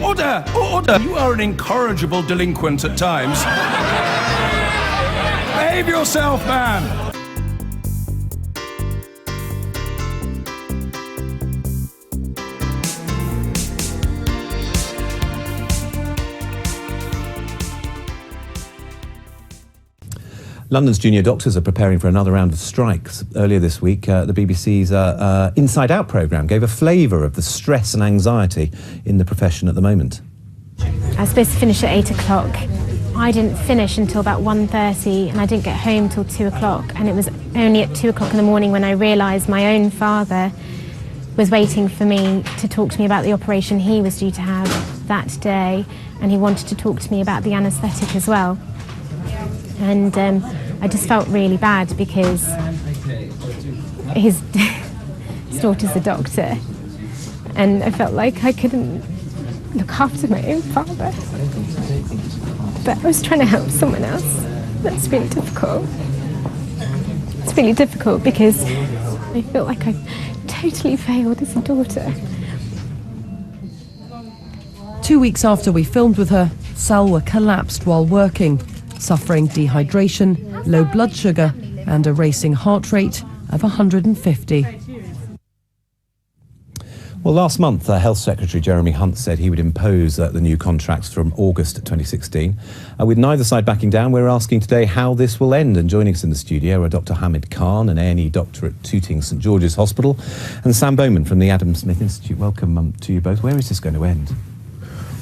Order! Order! You are an incorrigible delinquent at times. Behave yourself, man! London's junior doctors are preparing for another round of strikes. Earlier this week, the BBC's Inside Out programme gave a flavour of the stress and anxiety in the profession at the moment. I was supposed to finish at 8 o'clock. I didn't finish until about 1:30 and I didn't get home till 2 o'clock. And it was only at 2 o'clock in the morning when I realised my own father was waiting for me to talk to me about the operation he was due to have that day. And he wanted to talk to me about the anaesthetic as well. And I just felt really bad because his daughter's a doctor and I felt like I couldn't look after my own father. But I was trying to help someone else. That's really difficult. It's really difficult because I feel like I've totally failed as a daughter. 2 weeks after we filmed with her, Salwa collapsed while working, suffering dehydration, low blood sugar and a racing heart rate of 150. Well, last month, Health Secretary Jeremy Hunt said he would impose the new contracts from August 2016. With neither side backing down, we're asking today how this will end. And joining us in the studio are Dr. Hamid Khan, an A&E doctor at Tooting St George's Hospital, and Sam Bowman from the Adam Smith Institute. Welcome to you both. Where is this going to end?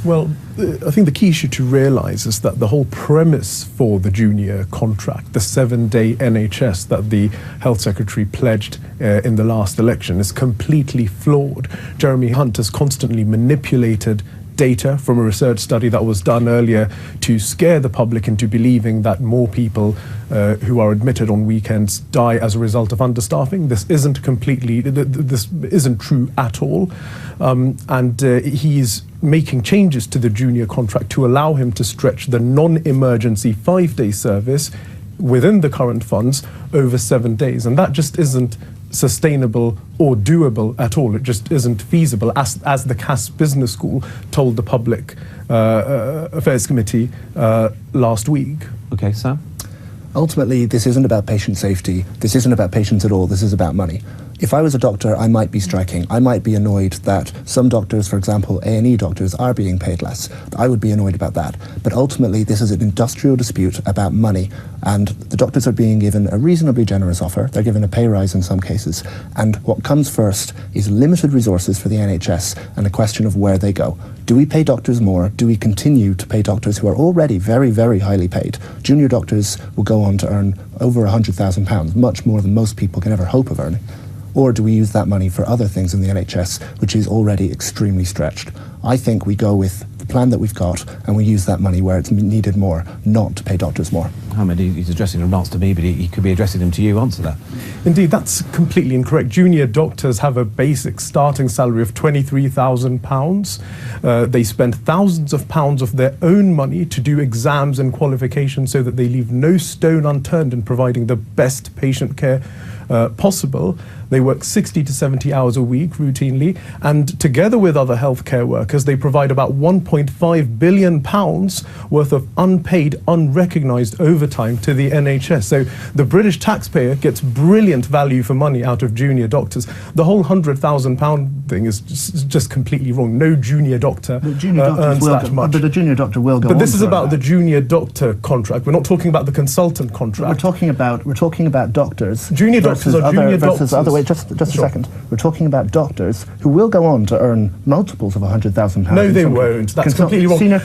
Well, I think the key issue to realise is that the whole premise for the junior contract, the 7-day NHS that the Health Secretary pledged in the last election, is completely flawed. Jeremy Hunt has constantly manipulated data from a research study that was done earlier to scare the public into believing that more people who are admitted on weekends die as a result of understaffing. This isn't true at all. And he's making changes to the junior contract to allow him to stretch the non-emergency 5-day service within the current funds over 7 days. And that just isn't sustainable or doable at all. It just isn't feasible, as the Cass Business School told the Public Affairs Committee last week. OK, Sam? Ultimately, this isn't about patient safety. This isn't about patients at all. This is about money. If I was a doctor, I might be striking. I might be annoyed that some doctors, for example, A&E doctors, are being paid less. I would be annoyed about that. But ultimately, this is an industrial dispute about money. And the doctors are being given a reasonably generous offer. They're given a pay rise in some cases. And what comes first is limited resources for the NHS and a question of where they go. Do we pay doctors more? Do we continue to pay doctors who are already very, very highly paid? Junior doctors will go on to earn over £100,000, much more than most people can ever hope of earning. Or do we use that money for other things in the NHS, which is already extremely stretched? I think we go with the plan that we've got and we use that money where it's needed more, not to pay doctors more. Hamid, he's addressing remarks to me, but he could be addressing them to you. Answer that. Indeed, that's completely incorrect. Junior doctors have a basic starting salary of £23,000. They spend thousands of pounds of their own money to do exams and qualifications so that they leave no stone unturned in providing the best patient care possible. They work 60 to 70 hours a week routinely, and together with other healthcare workers, they provide about £1.5 billion worth of unpaid, unrecognised overtime to the NHS. So the British taxpayer gets brilliant value for money out of junior doctors. The whole £100,000 thing is just completely wrong. No junior doctor earns that much. But a junior doctor will go But on this is to about the junior doctor contract. We're not talking about the consultant contract. We're talking about doctors. Junior doctors are junior doctors. Just a second. We're talking about doctors who will go on to earn multiples of £100,000. No, they won't. That's completely wrong. A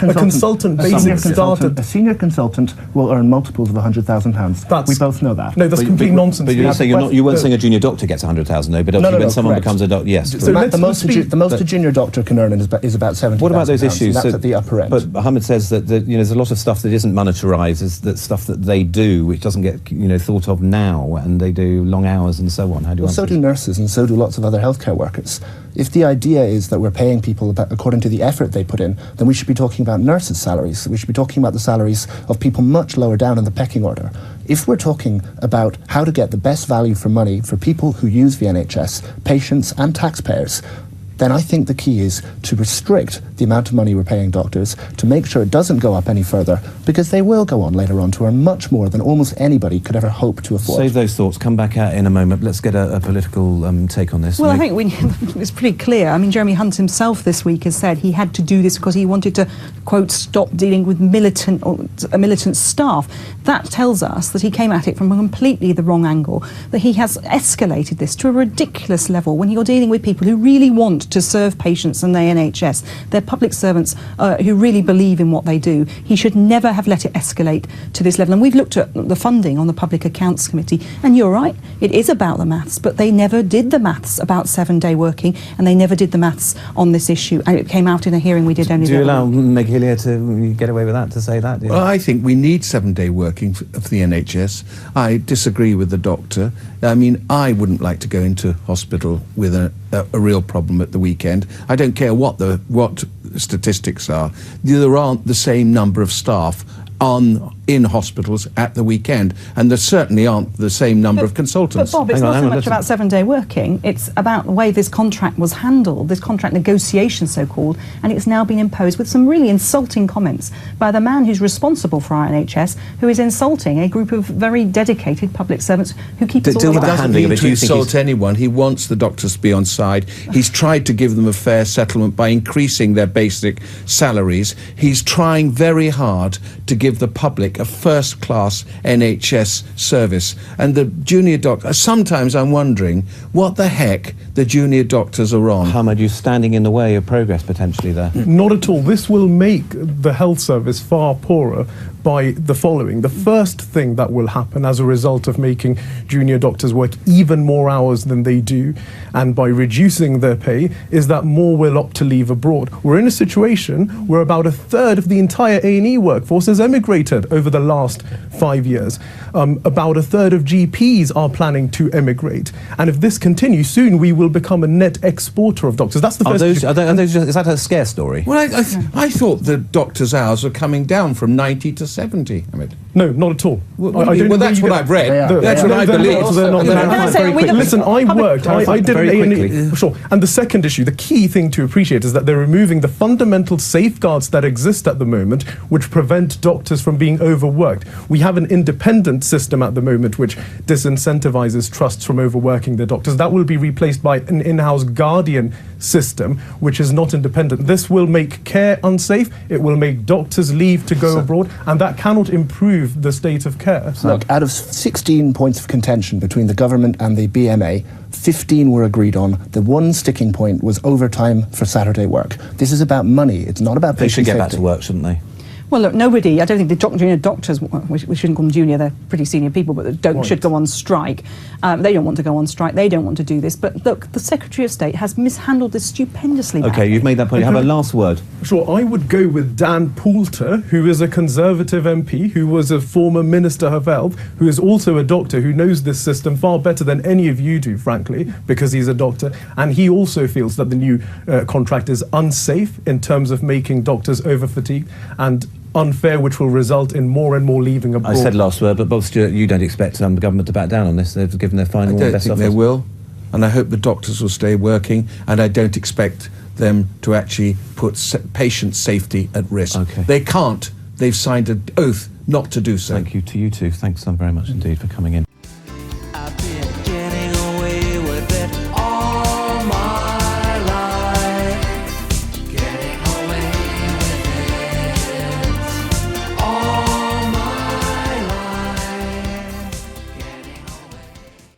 senior consultant will earn multiples of £100,000. We both know that. No, that's complete nonsense. But you're saying you weren't saying a junior doctor gets 100,000, though. But when someone becomes a doctor, yes. So the most a junior doctor can earn is about £70,000. What about those issues? That's at the upper end. But Hamid says that there's a lot of stuff that isn't monetarised. Is that stuff that they do, which doesn't get thought of now, and they do long hours and so on. How do you answer? So do nurses, and so do lots of other healthcare workers. If the idea is that we're paying people according to the effort they put in, then we should be talking about nurses' salaries. We should be talking about the salaries of people much lower down in the pecking order. If we're talking about how to get the best value for money for people who use the NHS, patients and taxpayers, then I think the key is to restrict the amount of money we're paying doctors, to make sure it doesn't go up any further, because they will go on later on to earn much more than almost anybody could ever hope to afford. Save those thoughts, come back out in a moment. Let's get a political take on this. Well, I think it's pretty clear. I mean, Jeremy Hunt himself this week has said he had to do this because he wanted to, quote, stop dealing with militant staff. That tells us that he came at it from a completely the wrong angle, that he has escalated this to a ridiculous level when you're dealing with people who really want to serve patients in the NHS. They're public servants who really believe in what they do. He should never have let it escalate to this level. And we've looked at the funding on the Public Accounts Committee, and you're right, it is about the maths, but they never did the maths about 7-day working, and they never did the maths on this issue. And it came out in a hearing we did only. Do you allow Meg Hillier to get away with that, to say that? Well, I think we need 7-day working for the NHS. I disagree with the doctor. I mean, I wouldn't like to go into hospital with a real problem at the weekend. I don't care what statistics are. There aren't the same number of staff in hospitals at the weekend, and there certainly aren't the same number of consultants. But Bob, it's not so much about 7-day working, it's about the way this contract was handled, this contract negotiation so-called, and it's now been imposed with some really insulting comments by the man who's responsible for our NHS, who is insulting a group of very dedicated public servants who keep us all He alive. doesn't need to insult anyone. He wants the doctors to be on side. He's tried to give them a fair settlement by increasing their basic salaries. He's trying very hard to give the public a first-class NHS service. And the junior doctors, sometimes I'm wondering what the heck the junior doctors are on. Hamad, you standing in the way of progress potentially there? Not at all. This will make the health service far poorer by the following. The first thing that will happen as a result of making junior doctors work even more hours than they do, and by reducing their pay, is that more will opt to leave abroad. We're in a situation where about a third of the entire A&E workforce has emigrated over the last 5 years. About a third of GPs are planning to emigrate. And if this continues, soon we will become a net exporter of doctors. That's the first issue. Is that a scare story? Well, I thought the doctors' hours were coming down from 90 to 70. No, not at all. That's what I've read. That's what I believe. Listen, I did an A&E. Sure. And the second issue, the key thing to appreciate is that they're removing the fundamental safeguards that exist at the moment, which prevent doctors from being overworked. We have an independent system at the moment which disincentivizes trusts from overworking their doctors. That will be replaced by an in-house guardian system, which is not independent. This will make care unsafe. It will make doctors leave to go abroad, and that cannot improve the state of care. Look, out of 16 points of contention between the government and the BMA, 15 were agreed on. The one sticking point was overtime for Saturday work. This is about money. It's not about patient safety. They should get back to work, shouldn't they? Well, look, nobody, I don't think the junior doctors, we shouldn't call them junior, they're pretty senior people, but should go on strike. They don't want to go on strike, they don't want to do this. But look, the Secretary of State has mishandled this stupendously badly. OK, you've made that point. You have a last word. Sure, I would go with Dan Poulter, who is a Conservative MP, who was a former Minister of Health, who is also a doctor, who knows this system far better than any of you do, frankly, because he's a doctor. And he also feels that the new contract is unsafe in terms of making doctors over-fatigued and unfair, which will result in more and more leaving abroad. I said last word, but Bob Stewart, you don't expect the government to back down on this. They've given their final I don't best think they will, and I hope the doctors will stay working, and I don't expect them to actually put patient safety at risk. Okay. They can't. They've signed an oath not to do so. Thank you to you two. Thanks very much indeed for coming in.